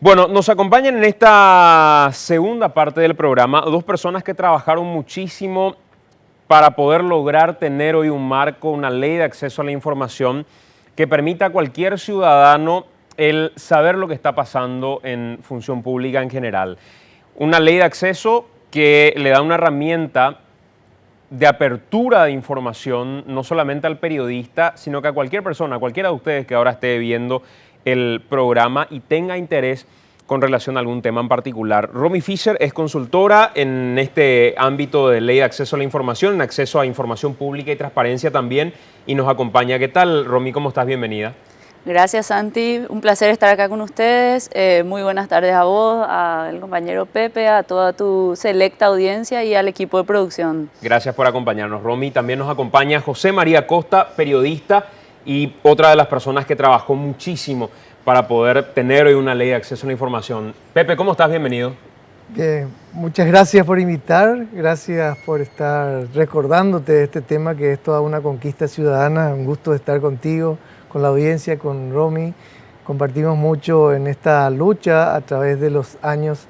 Bueno, nos acompañan en esta segunda parte del programa dos personas que trabajaron muchísimo para poder lograr tener hoy un marco, una ley de acceso a la información que permita a cualquier ciudadano el saber lo que está pasando en función pública en general. Una ley de acceso que le da una herramienta de apertura de información, no solamente al periodista, sino que a cualquier persona, a cualquiera de ustedes que ahora esté viendo el programa y tenga interés con relación a algún tema en particular. Romy Fischer es consultora en este ámbito de ley de acceso a la información, en acceso a información pública y transparencia también, y nos acompaña. ¿Qué tal, Romy? ¿Cómo estás? Bienvenida. Gracias, Santi. Un placer estar acá con ustedes. Muy buenas tardes a vos, al compañero Pepe, a toda tu selecta audiencia y al equipo de producción. Gracias por acompañarnos, Romy. También nos acompaña José María Costa, periodista y otra de las personas que trabajó muchísimo para poder tener hoy una ley de acceso a la información. Pepe, ¿cómo estás? Bienvenido. Bien, muchas gracias por invitar, gracias por estar recordándote este tema que es toda una conquista ciudadana. Un gusto estar contigo, con la audiencia, con Romy. Compartimos mucho en esta lucha a través de los años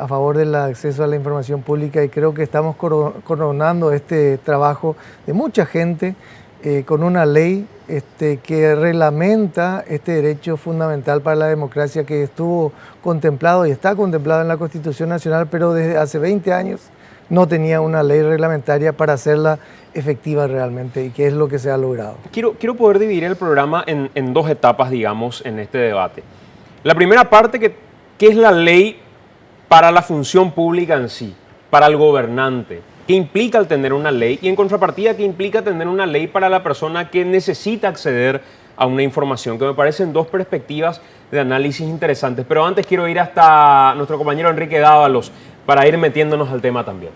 a favor del acceso a la información pública, y creo que estamos coronando este trabajo de mucha gente con una ley que reglamenta este derecho fundamental para la democracia que estuvo contemplado y está contemplado en la Constitución Nacional, pero desde hace 20 años no tenía una ley reglamentaria para hacerla efectiva realmente, y que es lo que se ha logrado. Quiero poder dividir el programa en dos etapas, digamos, en este debate. La primera parte, que es la ley para la función pública en sí, para el gobernante. ¿Qué implica el tener una ley? Y en contrapartida, ¿qué implica tener una ley para la persona que necesita acceder a una información? Que me parecen dos perspectivas de análisis interesantes. Pero antes quiero ir hasta nuestro compañero Enrique Dávalos para ir metiéndonos al tema también.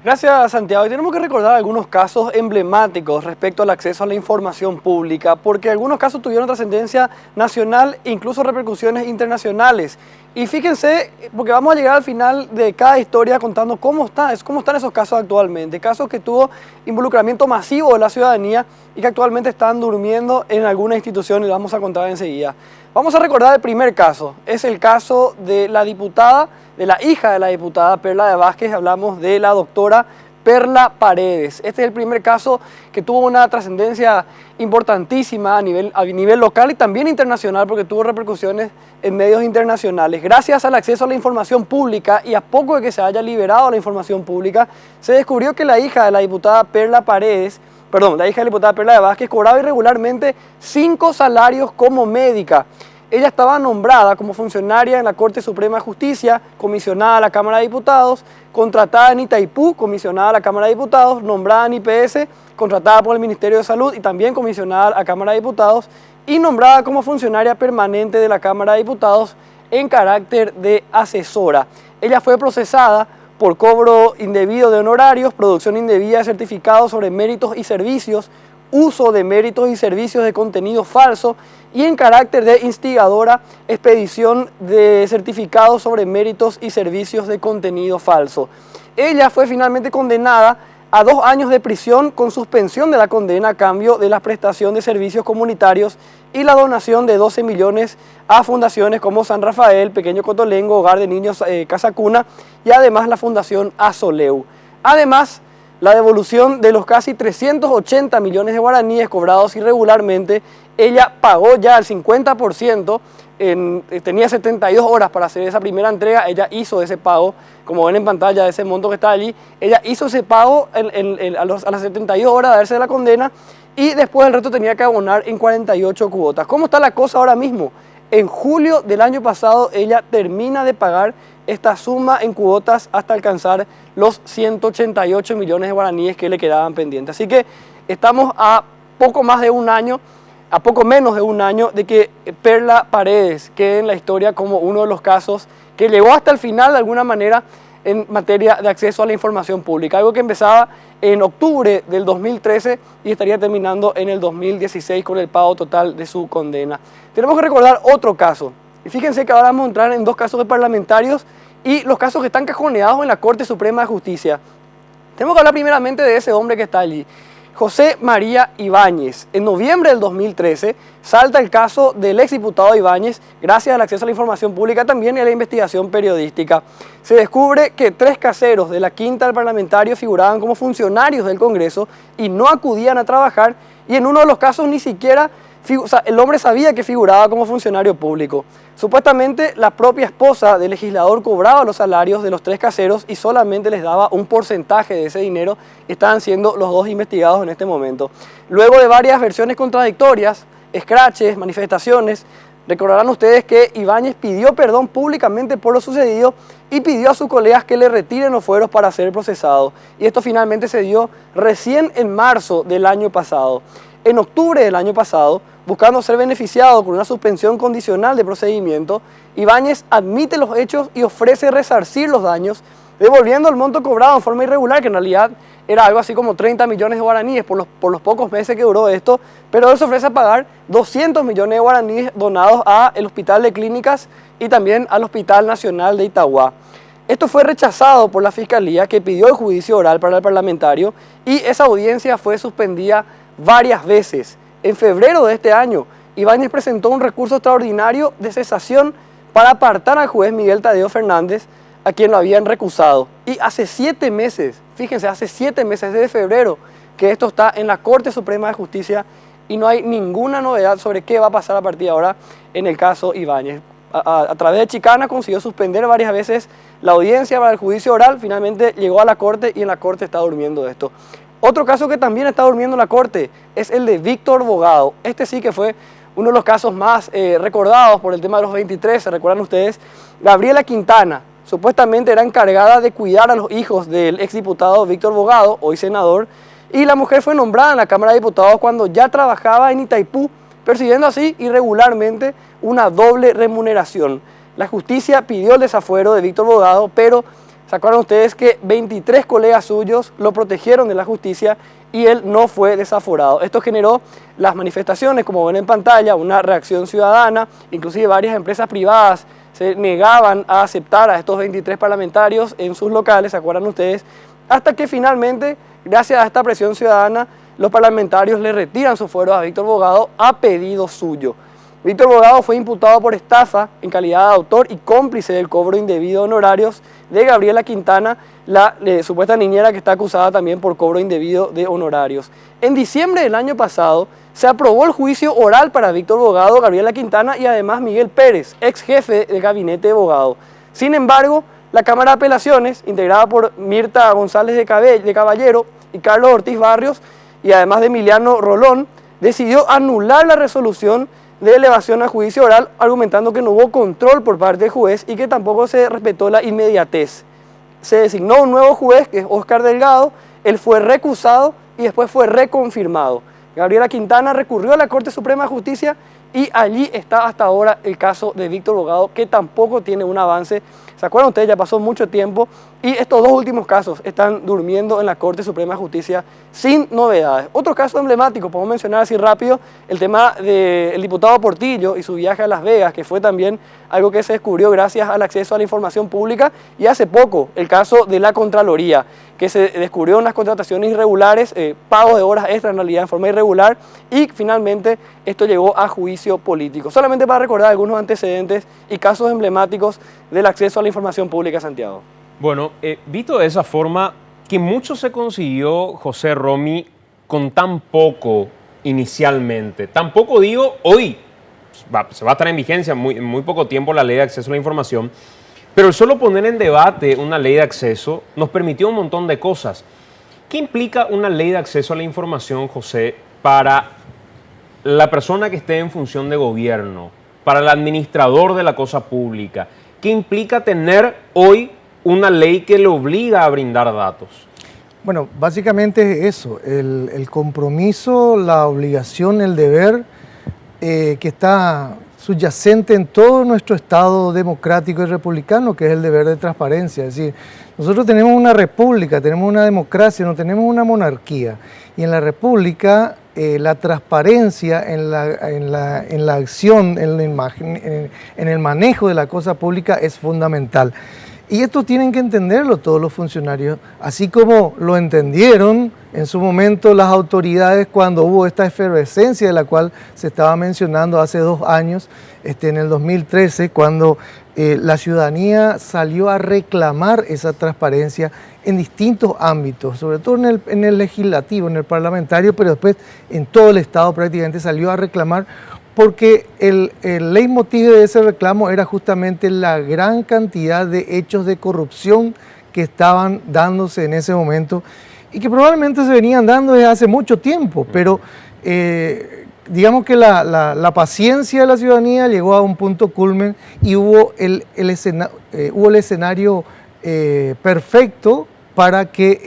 Gracias, Santiago. Y tenemos que recordar algunos casos emblemáticos respecto al acceso a la información pública, porque algunos casos tuvieron trascendencia nacional e incluso repercusiones internacionales. Y fíjense, porque vamos a llegar al final de cada historia contando cómo están esos casos actualmente. Casos que tuvo involucramiento masivo de la ciudadanía y que actualmente están durmiendo en alguna institución, y lo vamos a contar enseguida. Vamos a recordar el primer caso. Es el caso de la diputada, de la hija de la diputada Perla de Vázquez. Hablamos de la doctora Perla Paredes. Este es el primer caso que tuvo una trascendencia importantísima a nivel local y también internacional, porque tuvo repercusiones en medios internacionales. Gracias al acceso a la información pública y a poco de que se haya liberado la información pública, se descubrió que la hija de la diputada Perla de Vázquez cobraba irregularmente 5 salarios como médica. Ella estaba nombrada como funcionaria en la Corte Suprema de Justicia, comisionada a la Cámara de Diputados, contratada en Itaipú, comisionada a la Cámara de Diputados, nombrada en IPS, contratada por el Ministerio de Salud y también comisionada a la Cámara de Diputados, y nombrada como funcionaria permanente de la Cámara de Diputados en carácter de asesora. Ella fue procesada por cobro indebido de honorarios, producción indebida de certificados sobre méritos y servicios, uso de méritos y servicios de contenido falso, y en carácter de instigadora, expedición de certificados sobre méritos y servicios de contenido falso. Ella fue finalmente condenada a 2 años de prisión con suspensión de la condena a cambio de la prestación de servicios comunitarios y la donación de 12 millones a fundaciones como San Rafael, Pequeño Cotolengo, Hogar de Niños Casa Cuna, y además la Fundación Azoleu. Además, la devolución de los casi 380 millones de guaraníes cobrados irregularmente. Ella pagó ya el 50%, tenía 72 horas para hacer esa primera entrega. Ella hizo ese pago, como ven en pantalla, ese monto que está allí. Ella hizo ese pago a las 72 horas de hacerse la condena, y después el resto tenía que abonar en 48 cuotas. ¿Cómo está la cosa ahora mismo? En julio del año pasado ella termina de pagar esta suma en cuotas hasta alcanzar los 188 millones de guaraníes que le quedaban pendientes. Así que estamos a poco menos de un año de que Perla Paredes quede en la historia como uno de los casos que llegó hasta el final de alguna manera en materia de acceso a la información pública. Algo que empezaba en octubre del 2013 y estaría terminando en el 2016 con el pago total de su condena. Tenemos que recordar otro caso. Y fíjense que ahora vamos a entrar en 2 casos de parlamentarios y los casos que están cajoneados en la Corte Suprema de Justicia. Tenemos que hablar primeramente de ese hombre que está allí. José María Ibáñez. En noviembre del 2013 salta el caso del exdiputado Ibáñez gracias al acceso a la información pública también y a la investigación periodística. Se descubre que 3 caseros de la quinta del parlamentario figuraban como funcionarios del Congreso y no acudían a trabajar, y en uno de los casos ni siquiera el hombre sabía que figuraba como funcionario público. Supuestamente la propia esposa del legislador cobraba los salarios de los 3 caseros y solamente les daba un porcentaje de ese dinero. Estaban siendo los 2 investigados en este momento. Luego de varias versiones contradictorias, escraches, manifestaciones, recordarán ustedes que Ibáñez pidió perdón públicamente por lo sucedido y pidió a sus colegas que le retiren los fueros para ser procesado. Y esto finalmente se dio recién en marzo del año pasado. En octubre del año pasado, buscando ser beneficiado con una suspensión condicional de procedimiento, Ibáñez admite los hechos y ofrece resarcir los daños, devolviendo el monto cobrado en forma irregular, que en realidad era algo así como 30 millones de guaraníes por los pocos meses que duró esto, pero él se ofrece a pagar 200 millones de guaraníes donados al Hospital de Clínicas y también al Hospital Nacional de Itagua. Esto fue rechazado por la Fiscalía, que pidió el juicio oral para el parlamentario, y esa audiencia fue suspendida varias veces. En febrero de este año, Ibáñez presentó un recurso extraordinario de cesación para apartar al juez Miguel Tadeo Fernández, a quien lo habían recusado. Y hace 7 meses, fíjense, hace 7 meses, desde febrero, que esto está en la Corte Suprema de Justicia y no hay ninguna novedad sobre qué va a pasar a partir de ahora en el caso Ibáñez. A través de chicana consiguió suspender varias veces la audiencia para el juicio oral, finalmente llegó a la Corte y en la Corte está durmiendo esto. Otro caso que también está durmiendo la Corte es el de Víctor Bogado. Este sí que fue uno de los casos más recordados por el tema de los 23, ¿se recuerdan ustedes? Gabriela Quintana supuestamente era encargada de cuidar a los hijos del exdiputado Víctor Bogado, hoy senador, y la mujer fue nombrada en la Cámara de Diputados cuando ya trabajaba en Itaipú, percibiendo así irregularmente una doble remuneración. La justicia pidió el desafuero de Víctor Bogado, pero ¿se acuerdan ustedes que 23 colegas suyos lo protegieron de la justicia y él no fue desaforado? Esto generó las manifestaciones, como ven en pantalla, una reacción ciudadana, inclusive varias empresas privadas se negaban a aceptar a estos 23 parlamentarios en sus locales, ¿se acuerdan ustedes? Hasta que finalmente, gracias a esta presión ciudadana, los parlamentarios le retiran sus fueros a Víctor Bogado a pedido suyo. Víctor Bogado fue imputado por estafa en calidad de autor y cómplice del cobro indebido de honorarios de Gabriela Quintana, la supuesta niñera que está acusada también por cobro indebido de honorarios. En diciembre del año pasado se aprobó el juicio oral para Víctor Bogado, Gabriela Quintana y además Miguel Pérez, ex jefe del gabinete de Bogado. Sin embargo, la Cámara de Apelaciones, integrada por Mirta González de Caballero y Carlos Ortiz Barrios, y además de Emiliano Rolón, decidió anular la resolución de elevación a juicio oral, argumentando que no hubo control por parte del juez y que tampoco se respetó la inmediatez. Se designó un nuevo juez, que es Óscar Delgado, él fue recusado y después fue reconfirmado. Gabriela Quintana recurrió a la Corte Suprema de Justicia y allí está hasta ahora el caso de Víctor Bogado, que tampoco tiene un avance. ¿Se acuerdan ustedes? Ya pasó mucho tiempo y estos 2 últimos casos están durmiendo en la Corte Suprema de Justicia sin novedades. Otro caso emblemático, podemos mencionar así rápido, el tema del diputado Portillo y su viaje a Las Vegas, que fue también algo que se descubrió gracias al acceso a la información pública, y hace poco el caso de la Contraloría, que se descubrió unas contrataciones irregulares, pagos de horas extra en realidad en forma irregular, y finalmente esto llegó a juicio político. Solamente para recordar algunos antecedentes y casos emblemáticos del acceso a la información pública, Santiago. Bueno, visto de esa forma, que mucho se consiguió, José Romy, con tan poco inicialmente. Tampoco digo, hoy se va a estar en vigencia en muy poco tiempo la ley de acceso a la información, pero el solo poner en debate una ley de acceso nos permitió un montón de cosas. ¿Qué implica una ley de acceso a la información, José, para la persona que esté en función de gobierno, para el administrador de la cosa pública? ¿Qué implica tener hoy una ley que le obliga a brindar datos? Bueno, básicamente es eso, el compromiso, la obligación, el deber que está subyacente en todo nuestro Estado democrático y republicano, que es el deber de transparencia. Es decir, nosotros tenemos una república, tenemos una democracia, no tenemos una monarquía. Y en la república la transparencia en la acción, en el manejo de la cosa pública es fundamental. Y esto tienen que entenderlo todos los funcionarios, así como lo entendieron en su momento las autoridades cuando hubo esta efervescencia de la cual se estaba mencionando hace 2 años, en el 2013, cuando la ciudadanía salió a reclamar esa transparencia en distintos ámbitos, sobre todo en el legislativo, en el parlamentario, pero después en todo el Estado prácticamente salió a reclamar, porque el leitmotiv de ese reclamo era justamente la gran cantidad de hechos de corrupción que estaban dándose en ese momento y que probablemente se venían dando desde hace mucho tiempo, pero digamos que la paciencia de la ciudadanía llegó a un punto culmen y hubo el escenario perfecto para que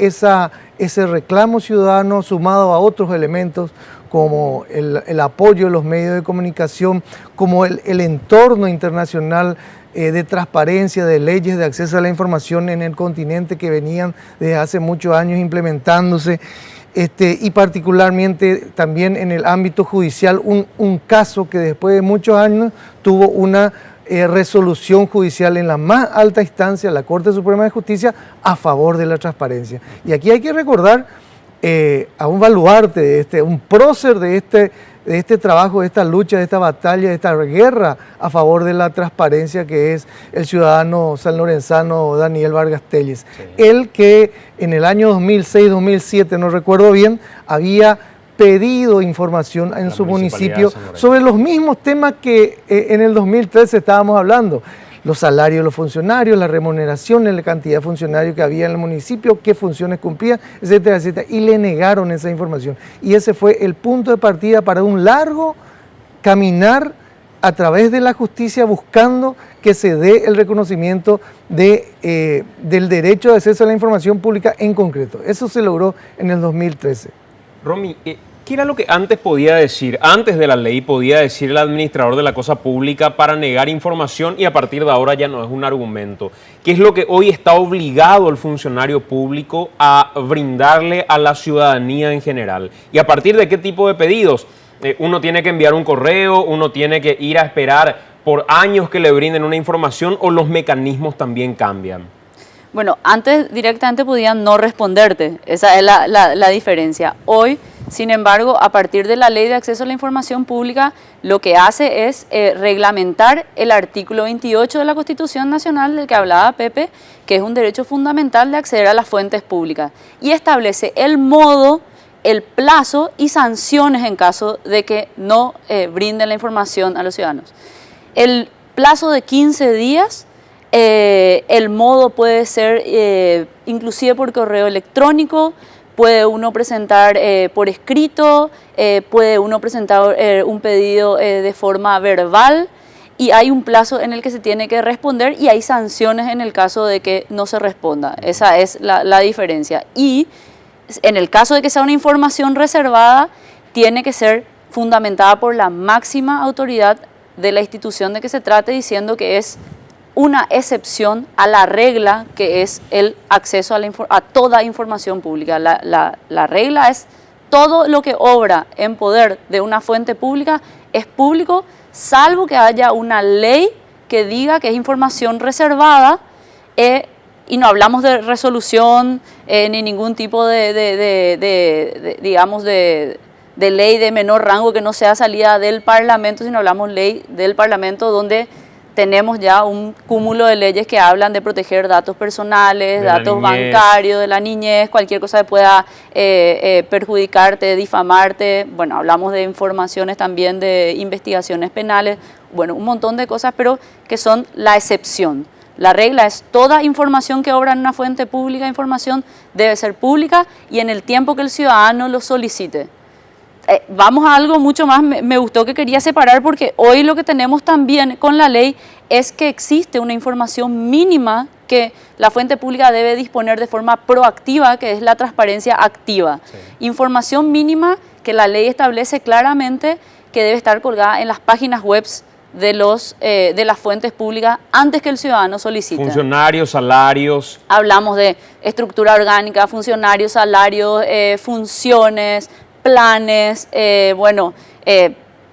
ese reclamo ciudadano, sumado a otros elementos como el apoyo de los medios de comunicación, como el entorno internacional de transparencia, de leyes de acceso a la información en el continente que venían desde hace muchos años implementándose, y particularmente también en el ámbito judicial, un caso que después de muchos años tuvo una resolución judicial en la más alta instancia, la Corte Suprema de Justicia, a favor de la transparencia. Y aquí hay que recordar a un baluarte, un prócer de este trabajo, de esta lucha, de esta batalla, de esta guerra a favor de la transparencia, que es el ciudadano sanlorenzano Daniel Vargas Telles. Sí. Él que en el año 2006-2007, no recuerdo bien, había pedido información en su municipio sobre los mismos temas que en el 2013 estábamos hablando. Los salarios de los funcionarios, la remuneración, la cantidad de funcionarios que había en el municipio, qué funciones cumplían, etcétera, etcétera. Y le negaron esa información. Y ese fue el punto de partida para un largo caminar a través de la justicia buscando que se dé el reconocimiento del derecho de acceso a la información pública en concreto. Eso se logró en el 2013. Romy, ¿qué era lo que antes podía decir, antes de la ley podía decir el administrador de la cosa pública para negar información y a partir de ahora ya no es un argumento? ¿Qué es lo que hoy está obligado el funcionario público a brindarle a la ciudadanía en general? ¿Y a partir de qué tipo de pedidos? ¿Uno tiene que enviar un correo? ¿Uno tiene que ir a esperar por años que le brinden una información o los mecanismos también cambian? Bueno, antes directamente podían no responderte, esa es la diferencia. Hoy, sin embargo, a partir de la Ley de Acceso a la Información Pública, lo que hace es reglamentar el artículo 28 de la Constitución Nacional del que hablaba Pepe, que es un derecho fundamental de acceder a las fuentes públicas, y establece el modo, el plazo y sanciones en caso de que no brinden la información a los ciudadanos. El plazo de 15 días, el modo puede ser inclusive por correo electrónico, puede uno presentar por escrito, puede uno presentar un pedido de forma verbal y hay un plazo en el que se tiene que responder y hay sanciones en el caso de que no se responda. Esa es la diferencia. Y en el caso de que sea una información reservada, tiene que ser fundamentada por la máxima autoridad de la institución de que se trate, diciendo que es una excepción a la regla que es el acceso a toda información pública. La regla es todo lo que obra en poder de una fuente pública es público, salvo que haya una ley que diga que es información reservada, y no hablamos de resolución ni ningún tipo digamos, de ley de menor rango que no sea salida del Parlamento, sino hablamos ley del Parlamento donde tenemos ya un cúmulo de leyes que hablan de proteger datos personales, datos bancarios, de la niñez, cualquier cosa que pueda perjudicarte, difamarte. Bueno, hablamos de informaciones también de investigaciones penales, bueno, un montón de cosas, pero que son la excepción. La regla es toda información que obra en una fuente pública, información debe ser pública y en el tiempo que el ciudadano lo solicite. Vamos a algo mucho más, me gustó que quería separar porque hoy lo que tenemos también con la ley es que existe una información mínima que la fuente pública debe disponer de forma proactiva, que es la transparencia activa. Sí. Información mínima que la ley establece claramente que debe estar colgada en las páginas web de las fuentes públicas antes que el ciudadano solicite. Funcionarios, salarios. Hablamos de estructura orgánica, funcionarios, salarios, funciones, planes,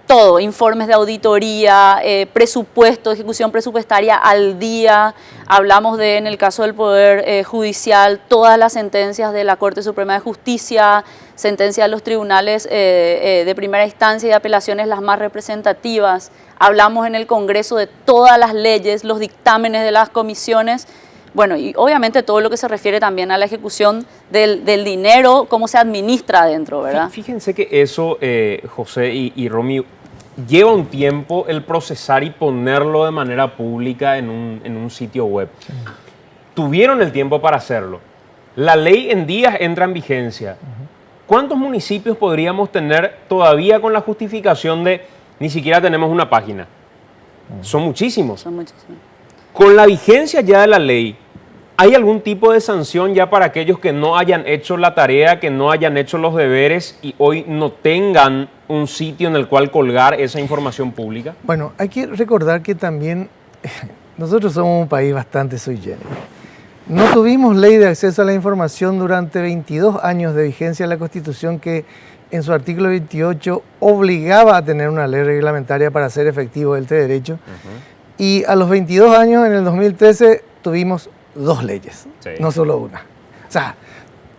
todo, informes de auditoría, presupuesto, ejecución presupuestaria al día. Hablamos de, en el caso del Poder Judicial, todas las sentencias de la Corte Suprema de Justicia, sentencias de los tribunales de primera instancia y de apelaciones las más representativas. Hablamos en el Congreso de todas las leyes, los dictámenes de las comisiones. Bueno, y obviamente todo lo que se refiere también a la ejecución del dinero, cómo se administra adentro, ¿verdad? Fíjense que eso, José y Romy, lleva un tiempo el procesar y ponerlo de manera pública en un sitio web. Sí. Tuvieron el tiempo para hacerlo. La ley en días entra en vigencia. ¿Cuántos municipios podríamos tener todavía con la justificación de ni siquiera tenemos una página? Son muchísimos. Son muchísimos. Con la vigencia ya de la ley, ¿hay algún tipo de sanción ya para aquellos que no hayan hecho la tarea, que no hayan hecho los deberes y hoy no tengan un sitio en el cual colgar esa información pública? Bueno, hay que recordar que también nosotros somos un país bastante sui generis. No tuvimos ley de acceso a la información durante 22 años de vigencia de la Constitución que en su artículo 28 obligaba a tener una ley reglamentaria para hacer efectivo este derecho. Y a los 22 años, en el 2013, tuvimos 2 leyes, sí, no solo una. O sea,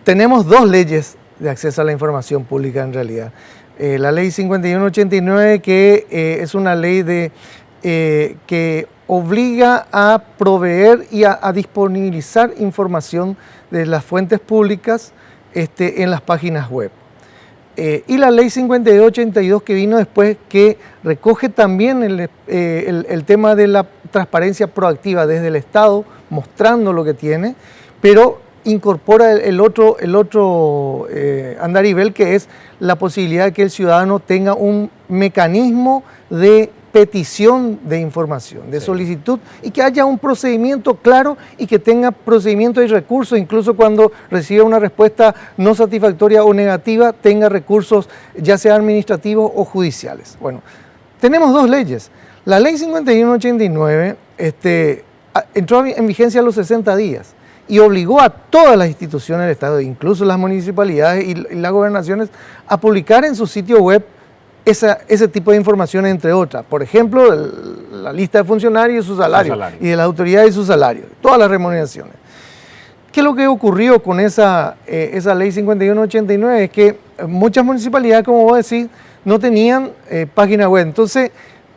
tenemos 2 leyes de acceso a la información pública en realidad. La ley 5189, que es una ley que obliga a proveer y a disponibilizar información de las fuentes públicas en las páginas web. Y la ley 5282 que vino después, que recoge también el tema de la transparencia proactiva desde el Estado, mostrando lo que tiene, pero incorpora el otro andarivel, que es la posibilidad de que el ciudadano tenga un mecanismo de petición de información, de solicitud, y que haya un procedimiento claro y que tenga procedimiento y recursos, incluso cuando reciba una respuesta no satisfactoria o negativa, tenga recursos ya sea administrativos o judiciales. Bueno, tenemos 2 leyes. La ley 5189 entró en vigencia a los 60 días y obligó a todas las instituciones del Estado, incluso las municipalidades y las gobernaciones, a publicar en su sitio web ese tipo de información, entre otras. Por ejemplo, la lista de funcionarios y sus salarios, y de las autoridades y sus salarios, todas las remuneraciones. ¿Qué es lo que ocurrió con esa ley 5189? Es que muchas municipalidades, como vos decís, no tenían página web. Entonces,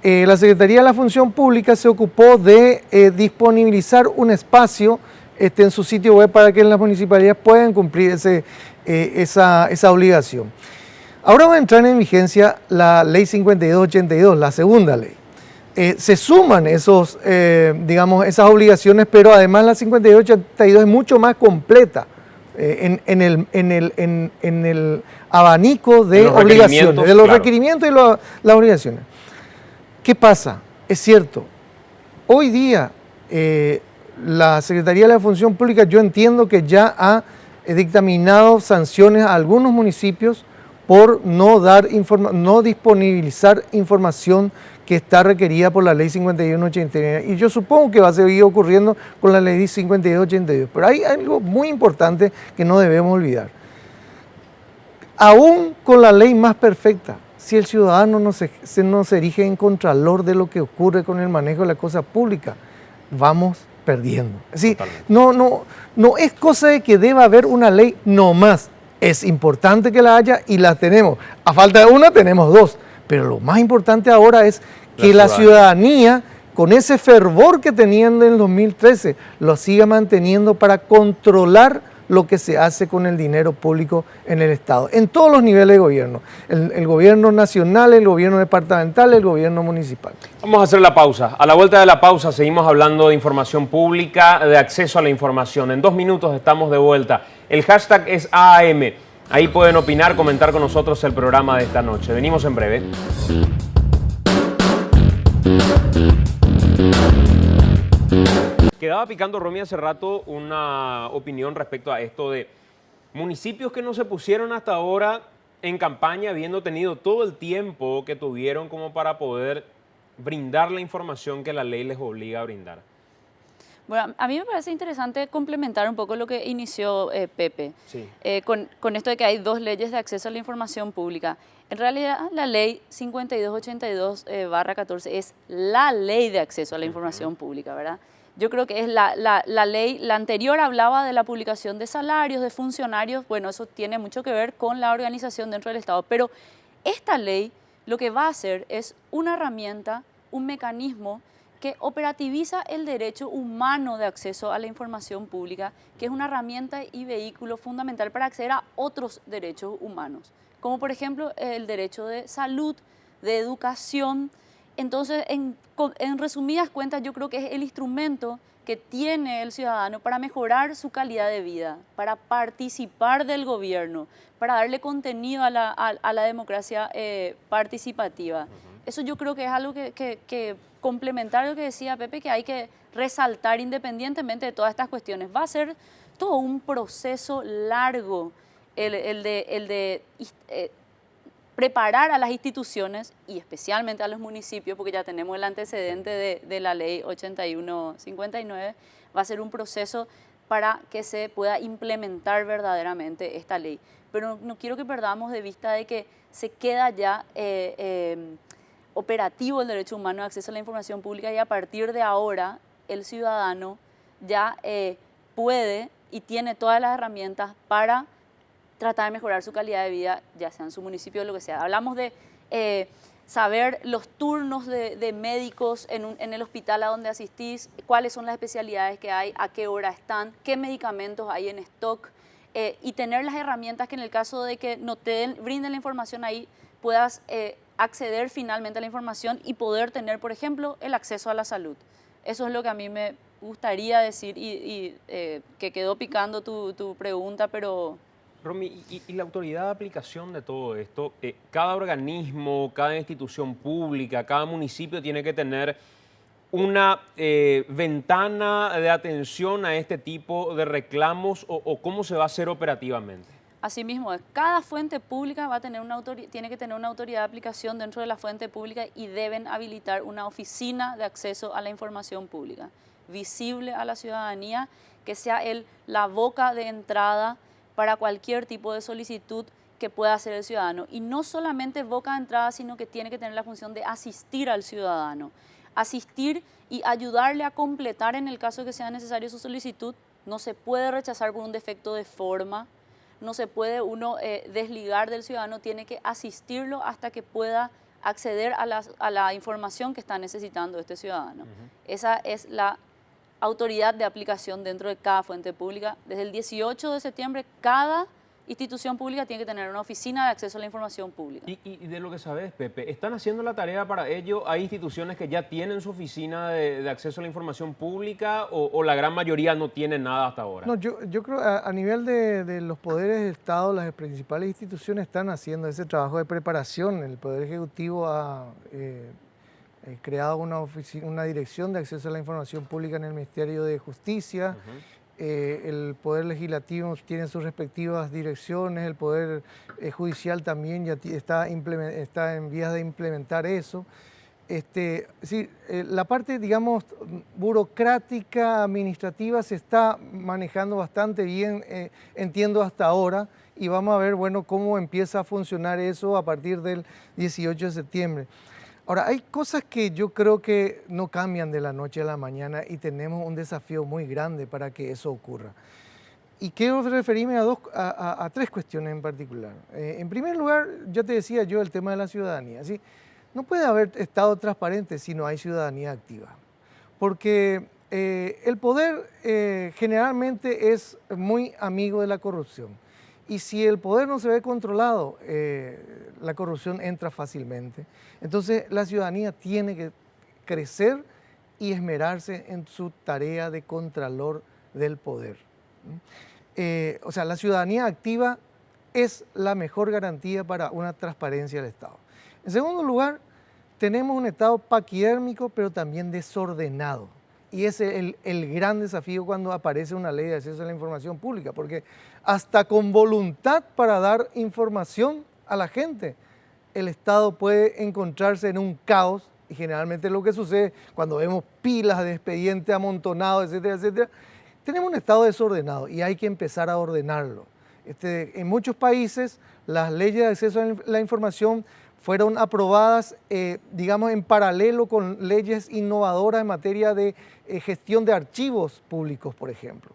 la Secretaría de la Función Pública se ocupó de disponibilizar un espacio en su sitio web para que las municipalidades puedan cumplir esa obligación. Ahora va a entrar en vigencia la ley 5282, la segunda ley. Se suman esas obligaciones, pero además la 5282 es mucho más completa en el abanico de obligaciones, de los requerimientos y las obligaciones. ¿Qué pasa? Es cierto, hoy día la Secretaría de la Función Pública, yo entiendo que ya ha dictaminado sanciones a algunos municipios por no disponibilizar información que está requerida por la ley 5189. Y yo supongo que va a seguir ocurriendo con la ley 5282. Pero hay algo muy importante que no debemos olvidar. Aún con la ley más perfecta, si el ciudadano no se erige en contralor de lo que ocurre con el manejo de la cosa pública, vamos perdiendo. Es decir, no es cosa de que deba haber una ley no más. Es importante que la haya y la tenemos. A falta de una tenemos 2. Pero lo más importante ahora es que la ciudadanía, con ese fervor que tenían en el 2013, lo siga manteniendo para controlar lo que se hace con el dinero público en el Estado, en todos los niveles de gobierno. El gobierno nacional, el gobierno departamental, el gobierno municipal. Vamos a hacer la pausa. A la vuelta de la pausa seguimos hablando de información pública, de acceso a la información. En 2 minutos estamos de vuelta. El hashtag es AM. Ahí pueden opinar, comentar con nosotros el programa de esta noche. Venimos en breve. Quedaba picando, Romy, hace rato una opinión respecto a esto de municipios que no se pusieron hasta ahora en campaña, habiendo tenido todo el tiempo que tuvieron como para poder brindar la información que la ley les obliga a brindar. Bueno, a mí me parece interesante complementar un poco lo que inició Pepe, Sí. con esto de que hay dos leyes de acceso a la información pública. En realidad, la ley 5282/14 es la ley de acceso a la información pública, ¿verdad? Yo creo que es la ley, la anterior hablaba de la publicación de salarios, de funcionarios, bueno, eso tiene mucho que ver con la organización dentro del Estado, pero esta ley lo que va a hacer es una herramienta, un mecanismo que operativiza el derecho humano de acceso a la información pública, que es una herramienta y vehículo fundamental para acceder a otros derechos humanos, como por ejemplo el derecho de salud, de educación. Entonces, en resumidas cuentas, yo creo que es el instrumento que tiene el ciudadano para mejorar su calidad de vida, para participar del gobierno, para darle contenido a la democracia participativa. Eso yo creo que es algo que complementar lo que decía Pepe, que hay que resaltar independientemente de todas estas cuestiones. Va a ser todo un proceso largo el de preparar a las instituciones y especialmente a los municipios, porque ya tenemos el antecedente de la ley 8159, va a ser un proceso para que se pueda implementar verdaderamente esta ley. Pero no quiero que perdamos de vista de que se queda ya operativo el derecho humano de acceso a la información pública y a partir de ahora el ciudadano ya puede y tiene todas las herramientas para tratar de mejorar su calidad de vida, ya sea en su municipio o lo que sea. Hablamos de saber los turnos de médicos en el hospital a donde asistís, cuáles son las especialidades que hay, a qué hora están, qué medicamentos hay en stock, y tener las herramientas que en el caso de que no te brinden la información ahí, puedas acceder finalmente a la información y poder tener, por ejemplo, el acceso a la salud. Eso es lo que a mí me gustaría decir y que quedó picando tu pregunta, pero... Romy, y la autoridad de aplicación de todo esto, cada organismo, cada institución pública, cada municipio tiene que tener una ventana de atención a este tipo de reclamos o cómo se va a hacer operativamente. Asimismo, cada fuente pública va a tener tiene que tener una autoridad de aplicación dentro de la fuente pública y deben habilitar una oficina de acceso a la información pública, visible a la ciudadanía, que sea la boca de entrada para cualquier tipo de solicitud que pueda hacer el ciudadano. Y no solamente boca de entrada, sino que tiene que tener la función de asistir al ciudadano. Asistir y ayudarle a completar en el caso que sea necesario su solicitud. No se puede rechazar por un defecto de forma, no se puede uno desligar del ciudadano, tiene que asistirlo hasta que pueda acceder a la información que está necesitando este ciudadano. Esa es la autoridad de aplicación dentro de cada fuente pública. Desde el 18 de septiembre, cada institución pública tiene que tener una oficina de acceso a la información pública. Y de lo que sabes, Pepe, ¿están haciendo la tarea para ello? ¿Hay instituciones que ya tienen su oficina de acceso a la información pública o la gran mayoría no tienen nada hasta ahora? No, yo creo a nivel de los poderes del Estado, las principales instituciones están haciendo ese trabajo de preparación. El Poder Ejecutivo ha creado una dirección de acceso a la información pública en el Ministerio de Justicia. El Poder Legislativo tiene sus respectivas direcciones, el Poder Judicial también ya está en vías de implementar eso. La parte, digamos, burocrática, administrativa se está manejando bastante bien, entiendo hasta ahora, y vamos a ver, bueno, cómo empieza a funcionar eso a partir del 18 de septiembre. Ahora, hay cosas que yo creo que no cambian de la noche a la mañana y tenemos un desafío muy grande para que eso ocurra. Y quiero referirme a tres cuestiones en particular. En primer lugar, ya te decía yo el tema de la ciudadanía. ¿Sí? No puede haber Estado transparente si no hay ciudadanía activa. Porque el poder generalmente es muy amigo de la corrupción. Y si el poder no se ve controlado, la corrupción entra fácilmente. Entonces la ciudadanía tiene que crecer y esmerarse en su tarea de contralor del poder. O sea, la ciudadanía activa es la mejor garantía para una transparencia del Estado. En segundo lugar, tenemos un Estado paquidérmico, pero también desordenado. Y ese es el gran desafío cuando aparece una ley de acceso a la información pública, porque hasta con voluntad para dar información a la gente, el Estado puede encontrarse en un caos Y generalmente lo que sucede cuando vemos pilas de expedientes amontonados, etcétera, etcétera, tenemos un Estado desordenado y hay que empezar a ordenarlo. En muchos países las leyes de acceso a la información fueron aprobadas, digamos, en paralelo con leyes innovadoras en materia de gestión de archivos públicos, por ejemplo.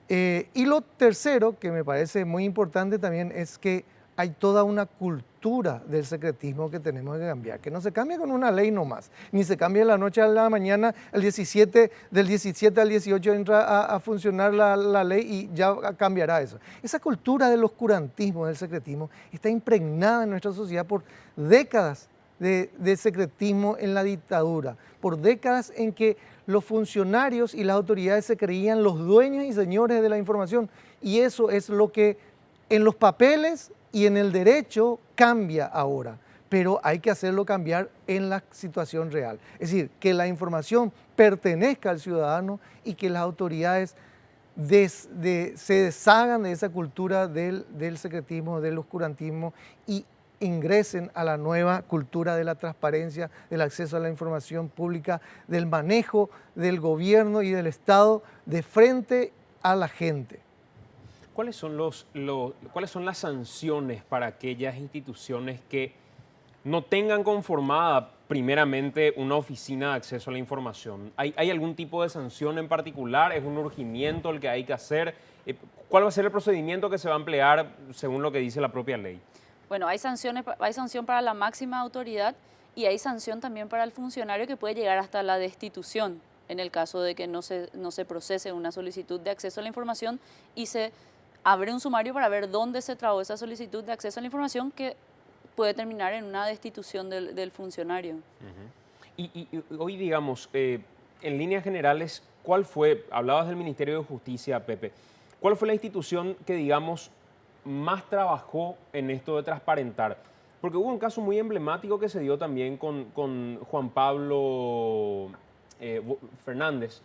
Y lo tercero, que me parece muy importante también, es que hay toda una cultura del secretismo que tenemos que cambiar, que no se cambia con una ley nomás, ni se cambia de la noche a la mañana, del 17 al 18 entra a funcionar la ley y ya cambiará eso. Esa cultura del oscurantismo, del secretismo, está impregnada en nuestra sociedad por décadas de secretismo en la dictadura, por décadas en que los funcionarios y las autoridades se creían los dueños y señores de la información, y eso es lo que en los papeles y en el derecho cambia ahora, pero hay que hacerlo cambiar en la situación real. Es decir, que la información pertenezca al ciudadano y que las autoridades se deshagan de esa cultura del secretismo, del oscurantismo y ingresen a la nueva cultura de la transparencia, del acceso a la información pública, del manejo del gobierno y del Estado de frente a la gente. ¿Cuáles son las sanciones para aquellas instituciones que no tengan conformada primeramente una oficina de acceso a la información? ¿Hay algún tipo de sanción en particular? ¿Es un urgimiento el que hay que hacer? ¿Cuál va a ser el procedimiento que se va a emplear según lo que dice la propia ley? Bueno, hay sanción para la máxima autoridad y hay sanción también para el funcionario que puede llegar hasta la destitución en el caso de que no se procese una solicitud de acceso a la información y se abre un sumario para ver dónde se trabó esa solicitud de acceso a la información que puede terminar en una destitución del funcionario. Y hoy, digamos, en líneas generales, ¿cuál fue, hablabas del Ministerio de Justicia, Pepe, cuál fue la institución que, digamos, más trabajó en esto de transparentar? Porque hubo un caso muy emblemático que se dio también con Juan Pablo Fernández,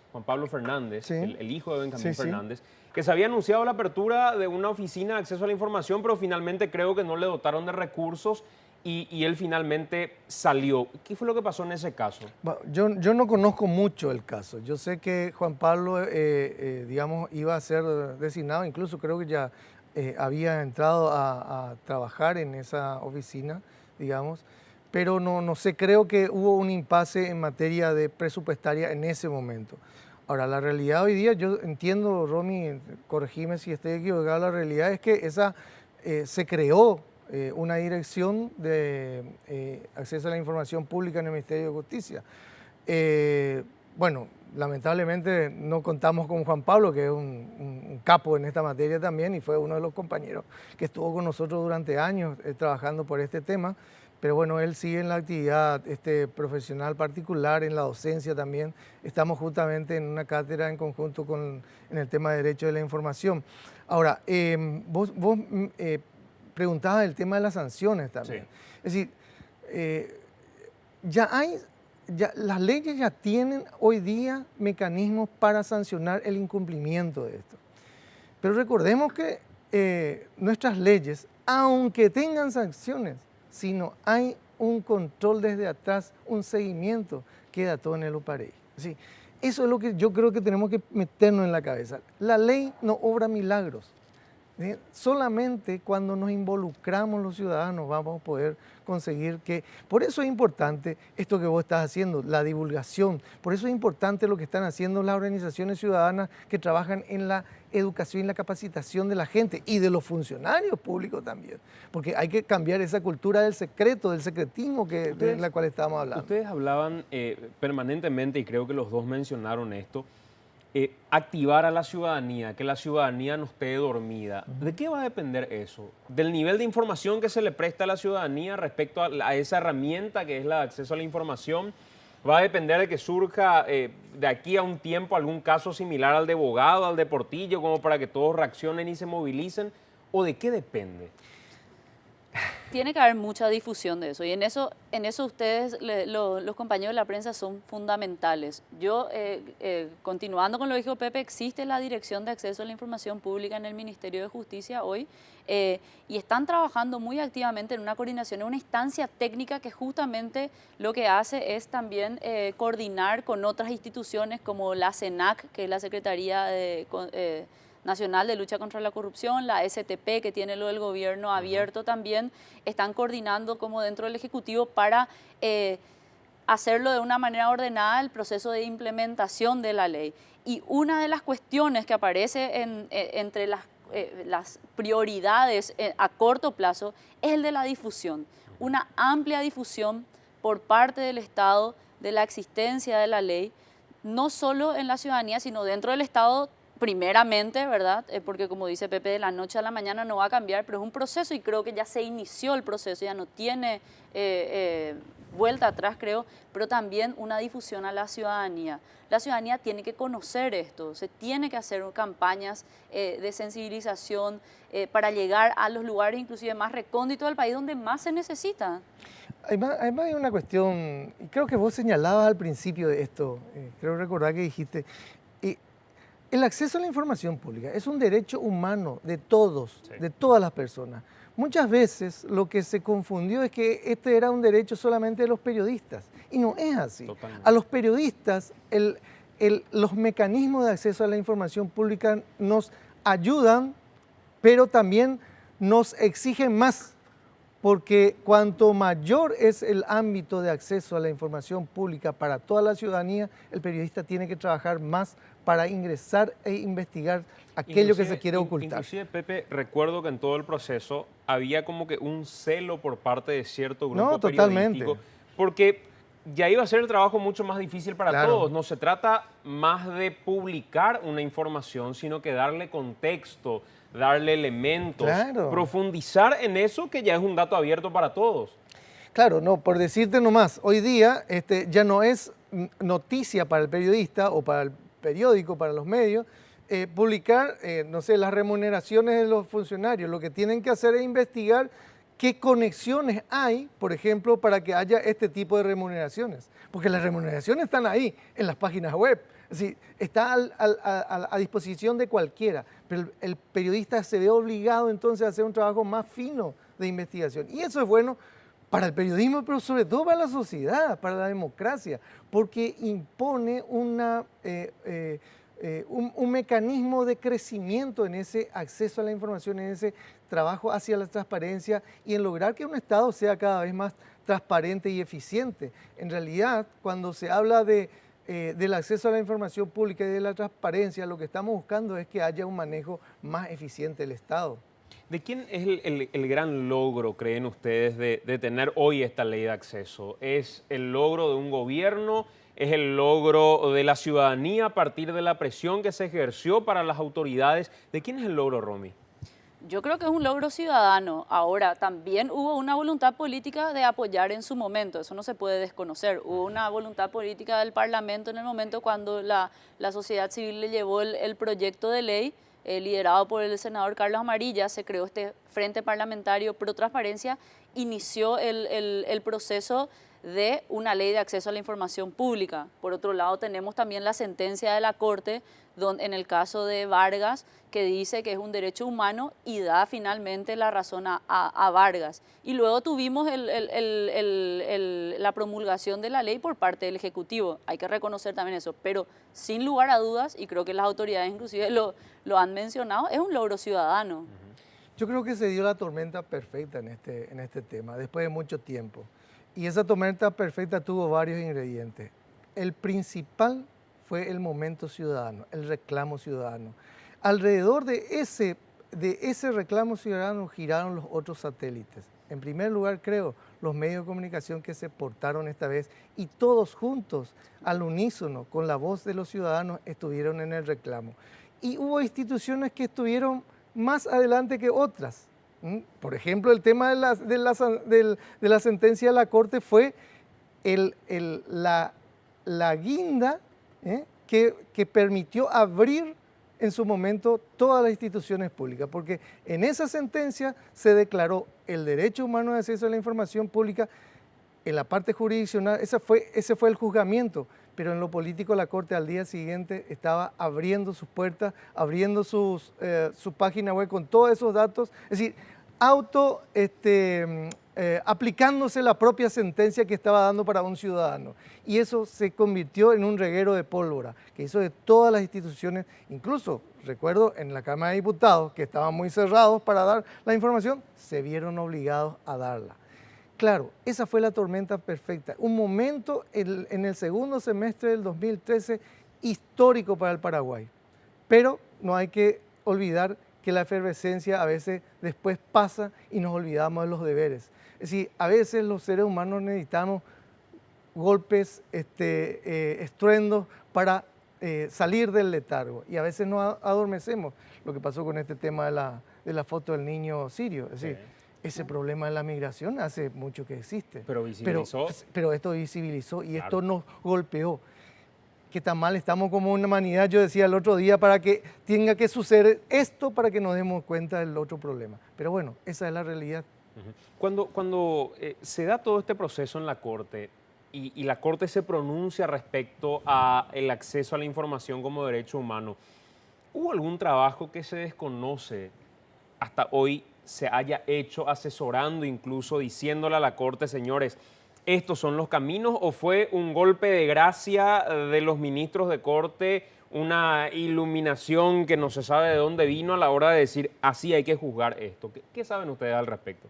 Sí. el hijo de Benjamín Sí. Fernández, que se había anunciado la apertura de una oficina de acceso a la información, pero finalmente creo que no le dotaron de recursos y él finalmente salió. ¿Qué fue lo que pasó en ese caso? Bueno, yo no conozco mucho el caso. Yo sé que Juan Pablo, digamos, iba a ser designado, incluso creo que ya había entrado a trabajar en esa oficina, digamos, pero no sé, creo que hubo un impasse en materia de presupuestaria en ese momento. Ahora, la realidad hoy día, yo entiendo, Romy, corregime si estoy equivocado, la realidad es que se creó una dirección de acceso a la información pública en el Ministerio de Justicia. Bueno, lamentablemente no contamos con Juan Pablo, que es un capo en esta materia también, y fue uno de los compañeros que estuvo con nosotros durante años trabajando por este tema. Pero bueno, él sigue en la actividad profesional particular, en la docencia también. Estamos justamente en una cátedra en conjunto en el tema de Derecho de la Información. Ahora, vos preguntabas el tema de las sanciones también. Sí. Es decir, las leyes ya tienen hoy día mecanismos para sancionar el incumplimiento de esto. Pero recordemos que nuestras leyes, aunque tengan sanciones, si no hay un control desde atrás, un seguimiento, queda todo en el oparejo. Sí, eso es lo que yo creo que tenemos que meternos en la cabeza. La ley no obra milagros. ¿Sí? Solamente cuando nos involucramos los ciudadanos vamos a poder conseguir que... Por eso es importante esto que vos estás haciendo, la divulgación. Por eso es importante lo que están haciendo las organizaciones ciudadanas que trabajan en la educación y la capacitación de la gente y de los funcionarios públicos también. Porque hay que cambiar esa cultura del secreto, del secretismo de la cual estábamos hablando. Ustedes hablaban permanentemente, y creo que los dos mencionaron esto, activar a la ciudadanía, que la ciudadanía no esté dormida. ¿De qué va a depender eso? ¿Del nivel de información que se le presta a la ciudadanía respecto a esa herramienta que es la de acceso a la información? ¿Va a depender de que surja de aquí a un tiempo algún caso similar al de Bogado, al de Portillo, como para que todos reaccionen y se movilicen? ¿O de qué depende? Tiene que haber mucha difusión de eso y en eso ustedes, los compañeros de la prensa, son fundamentales. Yo, continuando con lo que dijo Pepe, existe la Dirección de Acceso a la Información Pública en el Ministerio de Justicia hoy y están trabajando muy activamente en una coordinación, en una instancia técnica que justamente lo que hace es también coordinar con otras instituciones como la CENAC, que es la Secretaría Nacional de Lucha contra la Corrupción, la STP, que tiene lo del gobierno abierto también, están coordinando como dentro del Ejecutivo para hacerlo de una manera ordenada el proceso de implementación de la ley. Y una de las cuestiones que aparece entre las prioridades a corto plazo es el de la difusión. Una amplia difusión por parte del Estado de la existencia de la ley, no solo en la ciudadanía, sino dentro del Estado primeramente, ¿verdad? Porque como dice Pepe, de la noche a la mañana no va a cambiar, pero es un proceso y creo que ya se inició el proceso, ya no tiene vuelta atrás, creo, pero también una difusión a la ciudadanía. La ciudadanía tiene que conocer esto, se tiene que hacer campañas de sensibilización para llegar a los lugares inclusive más recónditos del país donde más se necesita. Además hay una cuestión, y creo que vos señalabas al principio de esto, creo recordar que dijiste, el acceso a la información pública es un derecho humano de todos, sí, de todas las personas. Muchas veces lo que se confundió es que este era un derecho solamente de los periodistas, y no es así. Totalmente. A los periodistas, los mecanismos de acceso a la información pública nos ayudan, pero también nos exigen más, porque cuanto mayor es el ámbito de acceso a la información pública para toda la ciudadanía, el periodista tiene que trabajar más para ingresar e investigar aquello que se quiere ocultar. Inclusive, Pepe, recuerdo que en todo el proceso había como que un celo por parte de cierto grupo periodístico, porque ya iba a ser el trabajo mucho más difícil para todos. No se trata más de publicar una información, sino que darle contexto, darle elementos, profundizar en eso que ya es un dato abierto para todos. Claro, no, por decirte nomás, hoy día ya no es noticia para el periodista o para el periódico, para los medios, publicar, no sé, las remuneraciones de los funcionarios. Lo que tienen que hacer es investigar qué conexiones hay, por ejemplo, para que haya este tipo de remuneraciones. Porque las remuneraciones están ahí, en las páginas web. Es decir, está a disposición de cualquiera, pero el periodista se ve obligado entonces a hacer un trabajo más fino de investigación. Y eso es bueno para el periodismo, pero sobre todo para la sociedad, para la democracia, porque impone un mecanismo de crecimiento en ese acceso a la información, en ese trabajo hacia la transparencia y en lograr que un Estado sea cada vez más transparente y eficiente. En realidad, cuando se habla del acceso a la información pública y de la transparencia, lo que estamos buscando es que haya un manejo más eficiente del Estado. ¿De quién es el gran logro, creen ustedes, de tener hoy esta ley de acceso? ¿Es el logro de un gobierno? ¿Es el logro de la ciudadanía a partir de la presión que se ejerció para las autoridades? ¿De quién es el logro, Romy? Yo creo que es un logro ciudadano. Ahora, también hubo una voluntad política de apoyar en su momento, eso no se puede desconocer. Hubo una voluntad política del Parlamento en el momento cuando la sociedad civil le llevó el proyecto de ley, liderado por el senador Carlos Amarilla, se creó este Frente Parlamentario Pro Transparencia, inició el proceso de una ley de acceso a la información pública. Por otro lado, tenemos también la sentencia de la Corte, en el caso de Vargas, que dice que es un derecho humano y da finalmente la razón a Vargas. Y luego tuvimos la promulgación de la ley por parte del Ejecutivo. Hay que reconocer también eso, pero sin lugar a dudas, y creo que las autoridades inclusive lo han mencionado, es un logro ciudadano. Yo creo que se dio la tormenta perfecta en este tema, después de mucho tiempo. Y esa tormenta perfecta tuvo varios ingredientes. El principal fue el momento ciudadano, el reclamo ciudadano. Alrededor de ese reclamo ciudadano giraron los otros satélites. En primer lugar, creo, los medios de comunicación que se portaron esta vez y todos juntos, al unísono, con la voz de los ciudadanos, estuvieron en el reclamo. Y hubo instituciones que estuvieron más adelante que otras. Por ejemplo, el tema de la sentencia de la Corte fue la guinda que permitió abrir en su momento todas las instituciones públicas, porque en esa sentencia se declaró el derecho humano de acceso a la información pública en la parte jurisdiccional. Ese fue el juzgamiento, pero en lo político la Corte al día siguiente estaba abriendo sus puertas, abriendo su página web con todos esos datos, es decir, aplicándose la propia sentencia que estaba dando para un ciudadano. Y eso se convirtió en un reguero de pólvora, que hizo de todas las instituciones, incluso recuerdo en la Cámara de Diputados, que estaban muy cerrados para dar la información, se vieron obligados a darla. Claro, esa fue la tormenta perfecta. Un momento en el segundo semestre del 2013 histórico para el Paraguay. Pero no hay que olvidar que la efervescencia a veces después pasa y nos olvidamos de los deberes. Es decir, a veces los seres humanos necesitamos golpes, estruendos para salir del letargo y a veces nos adormecemos. Lo que pasó con este tema de la foto del niño sirio. Es decir, ese problema de la migración hace mucho que existe. Pero visibilizó. Pero esto visibilizó y esto nos golpeó. Que tan mal estamos como una humanidad, yo decía el otro día, para que tenga que suceder esto para que nos demos cuenta del otro problema. Pero bueno, esa es la realidad. Cuando se da todo este proceso en la Corte y la Corte se pronuncia respecto al acceso a la información como derecho humano, ¿hubo algún trabajo que se desconoce hasta hoy se haya hecho asesorando, incluso diciéndole a la Corte, señores, estos son los caminos, o fue un golpe de gracia de los ministros de Corte, una iluminación que no se sabe de dónde vino a la hora de decir, así hay que juzgar esto? ¿Qué saben ustedes al respecto?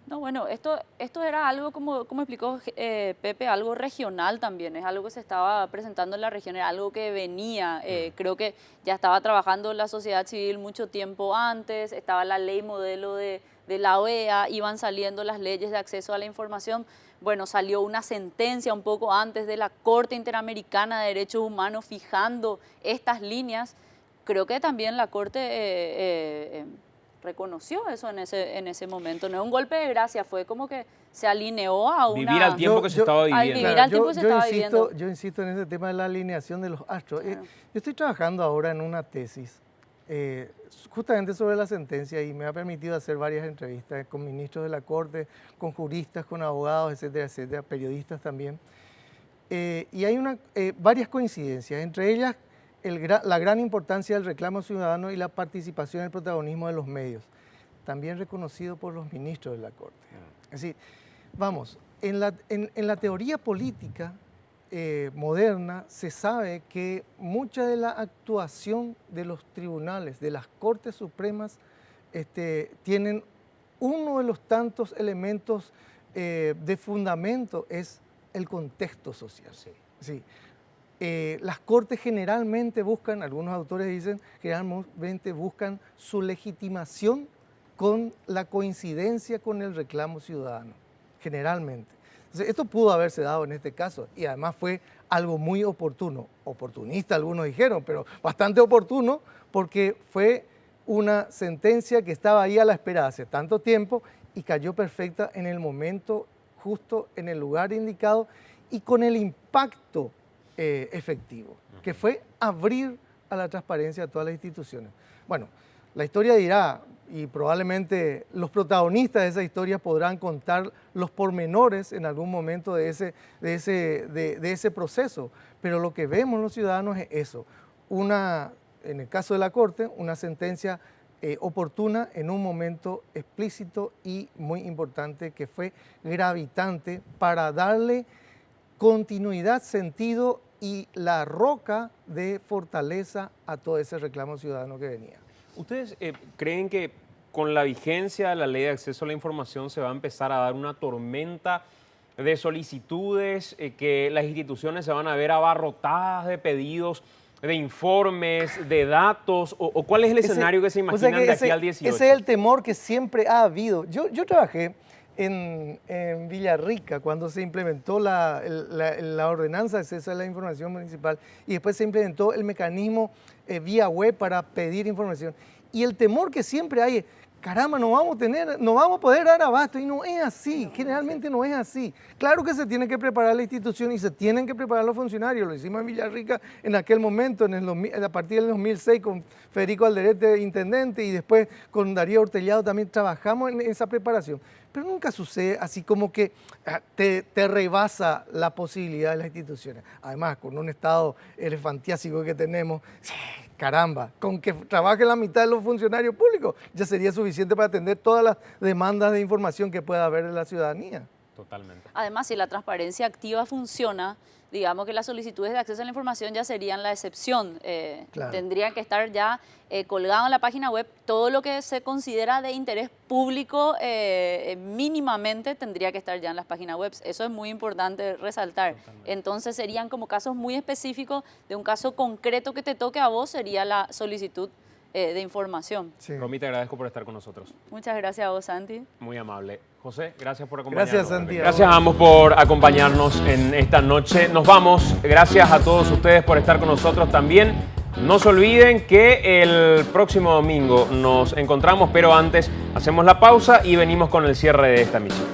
No, bueno, esto era algo, como explicó Pepe, algo regional también, es algo que se estaba presentando en la región, era algo que venía, creo que ya estaba trabajando la sociedad civil mucho tiempo antes, estaba la ley modelo de la OEA, iban saliendo las leyes de acceso a la información, bueno, salió una sentencia un poco antes de la Corte Interamericana de Derechos Humanos fijando estas líneas, creo que también la Corte reconoció eso en ese momento. No es un golpe de gracia, fue como que se alineó a una... Vivir al tiempo que se estaba viviendo. Vivir al tiempo que se estaba viviendo. Yo insisto en ese tema de la alineación de los astros. Claro. Yo estoy trabajando ahora en una tesis justamente sobre la sentencia y me ha permitido hacer varias entrevistas con ministros de la Corte, con juristas, con abogados, etcétera, etcétera, periodistas también. Y hay varias coincidencias, entre ellas la gran importancia del reclamo ciudadano y la participación y el protagonismo de los medios, también reconocido por los ministros de la Corte. Es decir, vamos, en la teoría política moderna se sabe que mucha de la actuación de los tribunales, de las Cortes Supremas, tienen uno de los tantos elementos de fundamento es el contexto social. Sí. Sí. Las Cortes generalmente buscan, algunos autores dicen, generalmente buscan su legitimación con la coincidencia con el reclamo ciudadano, generalmente. Entonces, esto pudo haberse dado en este caso y además fue algo muy oportuno, oportunista algunos dijeron, pero bastante oportuno porque fue una sentencia que estaba ahí a la espera hace tanto tiempo y cayó perfecta en el momento justo, en el lugar indicado y con el impacto efectivo, que fue abrir a la transparencia a todas las instituciones. Bueno, la historia dirá, y probablemente los protagonistas de esa historia podrán contar los pormenores en algún momento de ese proceso, pero lo que vemos los ciudadanos es eso, en el caso de la Corte, una sentencia oportuna en un momento explícito y muy importante que fue gravitante para darle continuidad, sentido y la roca de fortaleza a todo ese reclamo ciudadano que venía. ¿Ustedes creen que con la vigencia de la Ley de Acceso a la Información se va a empezar a dar una tormenta de solicitudes, que las instituciones se van a ver abarrotadas de pedidos, de informes, de datos? ¿O cuál es el escenario que se imaginan de aquí al 18? Ese es el temor que siempre ha habido. Yo trabajé en Villarrica cuando se implementó la ordenanza de acceso a la información municipal y después se implementó el mecanismo vía web para pedir información. Y el temor que siempre hay es caramba, no vamos a poder dar abasto, y no es así, generalmente no es así. Claro que se tiene que preparar la institución y se tienen que preparar los funcionarios, lo hicimos en Villarrica en aquel momento, a partir del 2006 con Federico Alderete, intendente, y después con Darío Hortellado también trabajamos en esa preparación. Pero nunca sucede así como que te rebasa la posibilidad de las instituciones. Además, con un estado elefantiásico que tenemos, caramba, con que trabaje la mitad de los funcionarios públicos ya sería suficiente para atender todas las demandas de información que pueda haber de la ciudadanía. Totalmente. Además, si la transparencia activa funciona, digamos que las solicitudes de acceso a la información ya serían la excepción. Claro. Tendría que estar ya colgado en la página web todo lo que se considera de interés público, mínimamente tendría que estar ya en las páginas web. Eso es muy importante resaltar. Totalmente. Entonces serían como casos muy específicos de un caso concreto que te toque a vos, sería la solicitud de información. Sí. Romy, te agradezco por estar con nosotros. Muchas gracias a vos, Santi. Muy amable. José, gracias por acompañarnos. Gracias, Santiago. Gracias a ambos por acompañarnos en esta noche. Nos vamos. Gracias a todos ustedes por estar con nosotros también. No se olviden que el próximo domingo nos encontramos, pero antes hacemos la pausa y venimos con el cierre de esta emisión.